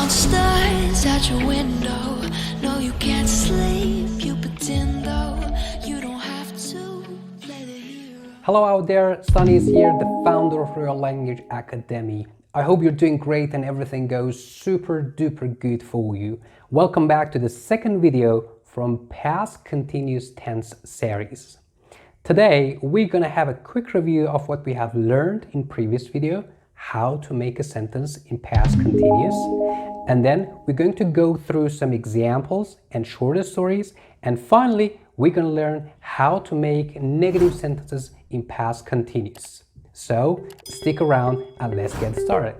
monsters at your window. No, you can't sleep. You pretend though you don't have to play the hero. Hello out there, Sunny is here, the founder of Real Language Academy. I hope you're doing great and everything goes super duper good for you. Welcome back to the second video from past continuous tense series. Today we're gonna have a quick review of what we have learned in previous video, how to make a sentence in past continuous, and then we're going to go through some examples and shorter stories, and finally we're going to learn how to make negative sentences in past continuous. So stick around and let's get started.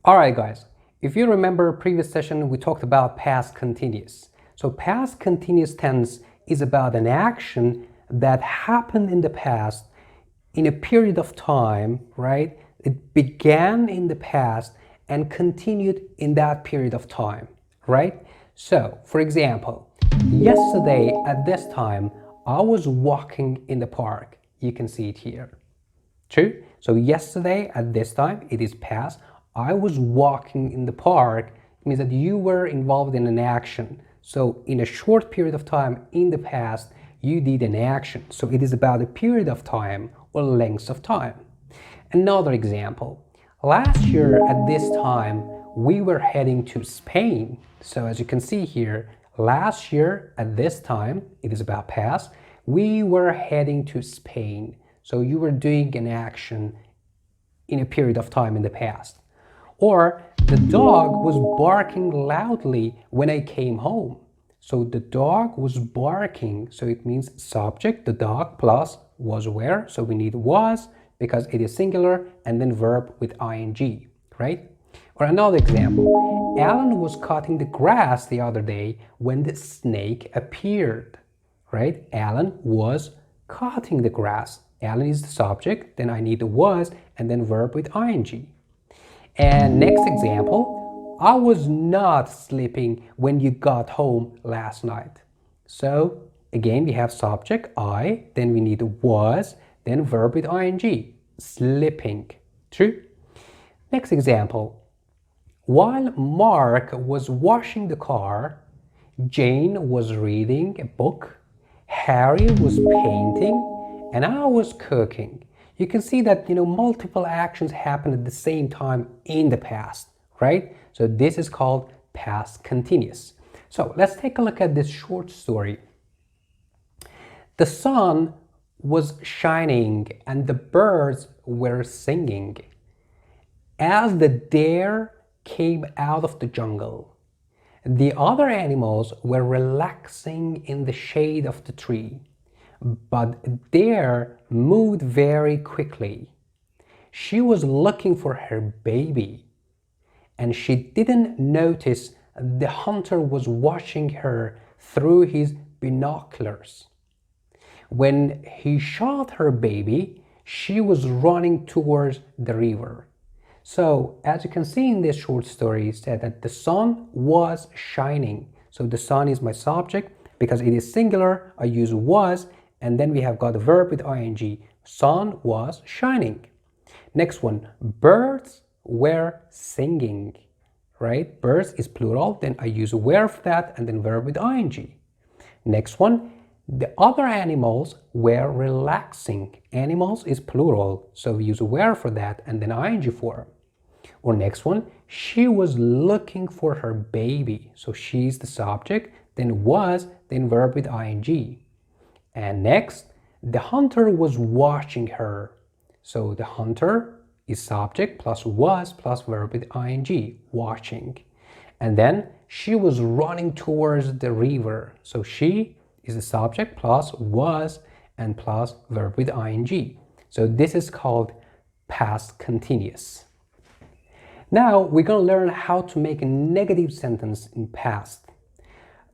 Alright guys, if you remember previous session we talked about past continuous. So past continuous tense is about an action that happened in the past in a period of time, right? It began in the past and continued in that period of time, right? So, for example, yesterday at this time, I was walking in the park. You can see it here. True? So yesterday at this time, it is past. I was walking in the park. It means that you were involved in an action. So in a short period of time in the past, you did an action. So it is about a period of time or length of time. Another example. Last year at this time, we were heading to Spain. So as you can see here, last year at this time, it is about past, we were heading to Spain. So you were doing an action in a period of time in the past. Or the dog was barking loudly when I came home. So the dog was barking, so it means subject, the dog, plus was where, so we need was because it is singular, and then verb with ing, right? Or another example, Alan was cutting the grass the other day when the snake appeared, right? Alan was cutting the grass. Alan is the subject, then I need the was, and then verb with ing. And next example, I was not sleeping when you got home last night. So again, we have subject, I, then we need was, then verb with ing, sleeping. True? Next example, while Mark was washing the car, Jane was reading a book, Harry was painting, and I was cooking. You can see that, multiple actions happen at the same time in the past, right? So this is called past continuous. So let's take a look at this short story. The sun was shining and the birds were singing. As the deer came out of the jungle, the other animals were relaxing in the shade of the tree. But deer moved very quickly. She was looking for her baby, and she didn't notice the hunter was watching her through his binoculars. When he shot her baby, she was running towards the river. So, as you can see in this short story, it said that the sun was shining. So the sun is my subject. Because it is singular, I use was, and then we have got the verb with ing. Sun was shining. Next one, birds were singing, right? Birds is plural, then I use were for that, and then verb with ing. Next one, the other animals were relaxing. Animals is plural, so we use were for that, and then ing form. Or next one, she was looking for her baby. So she's the subject, then was, then verb with ing. And next, the hunter was watching her. So the hunter is subject plus was plus verb with ing, watching. And then she was running towards the river. So she is the subject plus was and plus verb with ing. So this is called past continuous. Now we're going to learn how to make a negative sentence in past.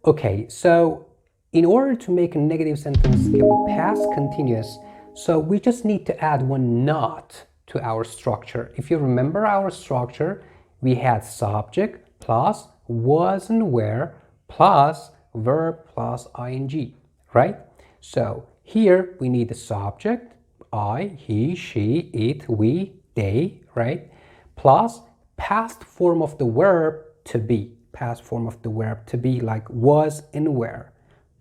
Okay, so in order to make a negative sentence with past continuous, so we just need to add one not to our structure. If you remember our structure, we had subject plus was and were plus verb plus ing, right? So here we need the subject, I, he, she, it, we, they, right? Plus past form of the verb to be. Past form of the verb to be, like was and were.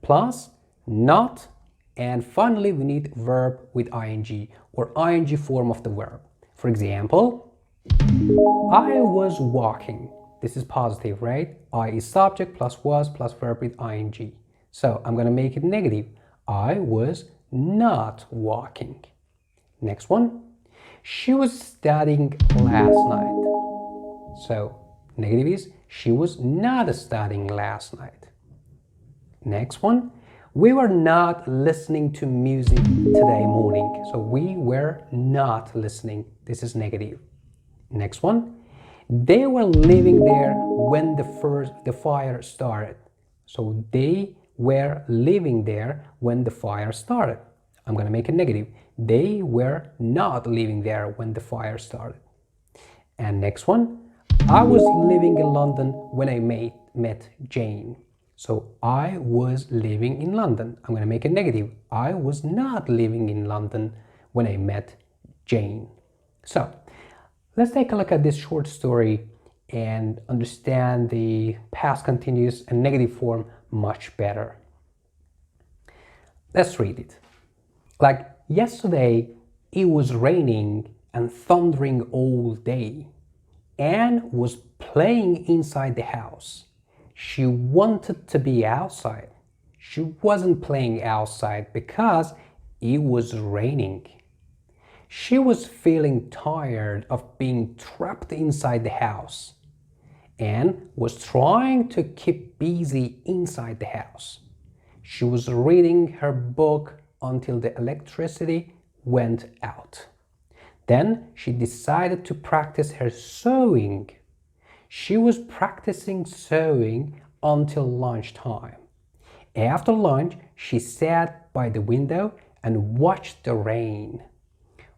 Plus not, and finally we need verb with ing or ing form of the verb. For example, I was walking. This is positive, right? I is subject plus was plus verb with ing. So I'm going to make it negative. I was not walking. Next one. She was studying last night. So negative is she was not studying last night. Next one. We were not listening to music today morning. So we were not listening. This is negative. Next one. They were living there when the fire started. So they were living there when the fire started. I'm going to make it negative. They were not living there when the fire started. And next one. I was living in London when I met Jane. So I was living in London. I'm going to make it negative. I was not living in London when I met Jane. So let's take a look at this short story and understand the past continuous and negative form much better. Let's read it. Like yesterday, it was raining and thundering all day. Anne was playing inside the house. She wanted to be outside. She wasn't playing outside because it was raining. She was feeling tired of being trapped inside the house. Anne was trying to keep busy inside the house. She was reading her book until the electricity went out. Then she decided to practice her sewing. She was practicing sewing until lunchtime. After lunch, she sat by the window and watched the rain.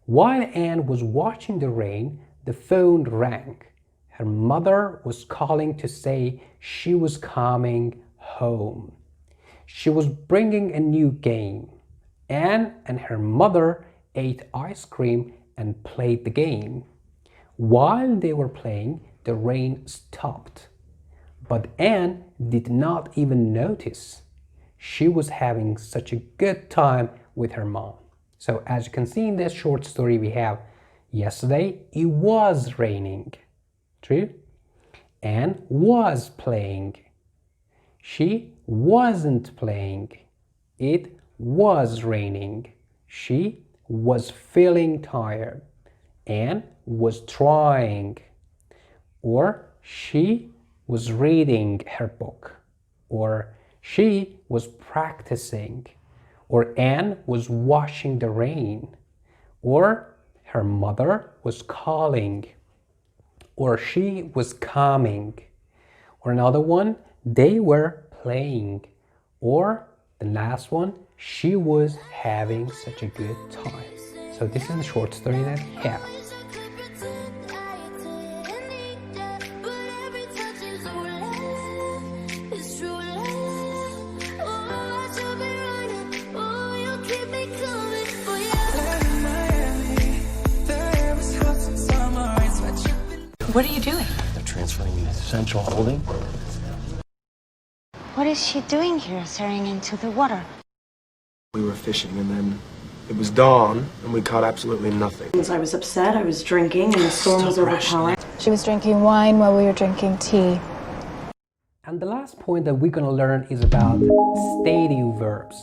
While Anne was watching the rain, the phone rang. Her mother was calling to say she was coming home. She was bringing a new game. Anne and her mother ate ice cream and played the game. While they were playing, the rain stopped. But Anne did not even notice. She was having such a good time with her mom. So as you can see in this short story, we have yesterday it was raining. True? Anne was playing. She wasn't playing. It was raining. She was feeling tired. Anne was trying. Or she was reading her book. Or she was practicing. Or Anne was watching the rain. Or her mother was calling. Or she was coming. Or another one, they were playing. Or the last one, she was having such a good time. So this is the short story that we have. What are you doing? They're transferring the essential holding. What is she doing here, staring into the water? We were fishing and then it was dawn and we caught absolutely nothing. I was upset, I was drinking, and the storm was overpowering. She was drinking wine while we were drinking tea. And the last point that we're going to learn is about stative verbs,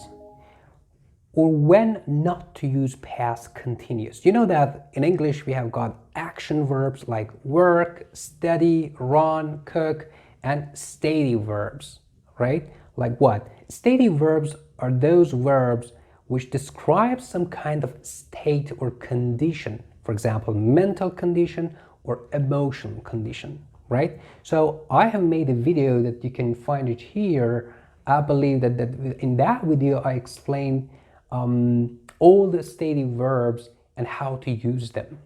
or when not to use past continuous. You know that in English we have got action verbs like work, study, run, cook, and stative verbs, right? Like what? Stative verbs are those verbs which describe some kind of state or condition. For example, mental condition or emotional condition, right? So I have made a video that you can find it here. I believe that in that video I explained all the stative verbs and how to use them.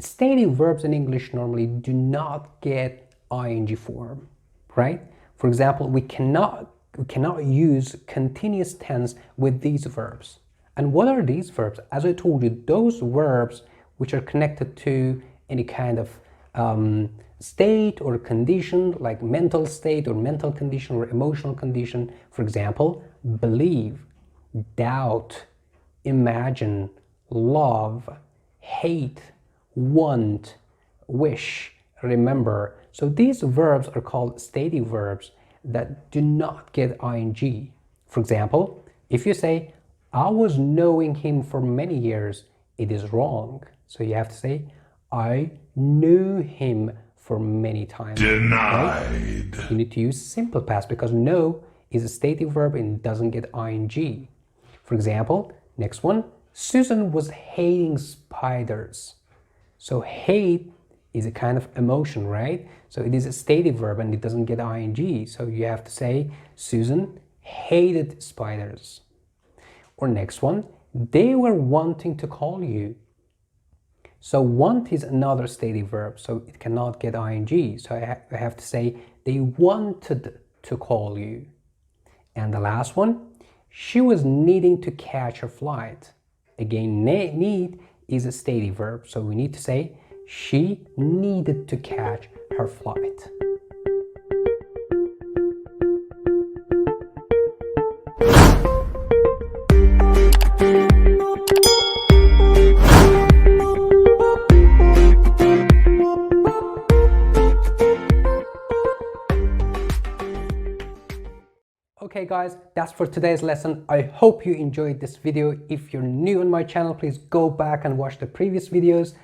Stative verbs in English normally do not get ing form, right? For example, we cannot use continuous tense with these verbs. And what are these verbs? As I told you, those verbs which are connected to any kind of state or condition, like mental state or mental condition or emotional condition. For example, believe, doubt, imagine, love, hate, want, wish, remember. So these verbs are called stative verbs that do not get ing. For example, if you say, I was knowing him for many years, it is wrong. So you have to say, I knew him for many times. Denied. Right? You need to use simple past because know is a stative verb and doesn't get ing. For example, next one, Susan was hating spiders. So hate is a kind of emotion, right? So it is a stative verb and it doesn't get ing. So you have to say, Susan hated spiders. Or next one, they were wanting to call you. So want is another stative verb, so it cannot get ing. So I have to say, they wanted to call you. And the last one, she was needing to catch her flight. Again, need is a stative verb, so we need to say, she needed to catch her flight. Okay guys, that's for today's lesson. I hope you enjoyed this video. If you're new on my channel, please go back and watch the previous videos.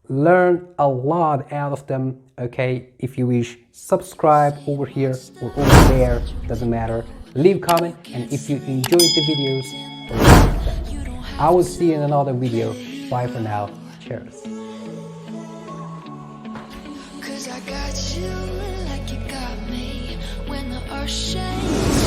Learn a lot out of them. Okay, if you wish, subscribe over here or over there, doesn't matter. Leave a comment, and if you enjoyed the videos, like them. I will see you in another video. Bye for now. Cheers. 'Cause I got you like you got me when the earth shakes.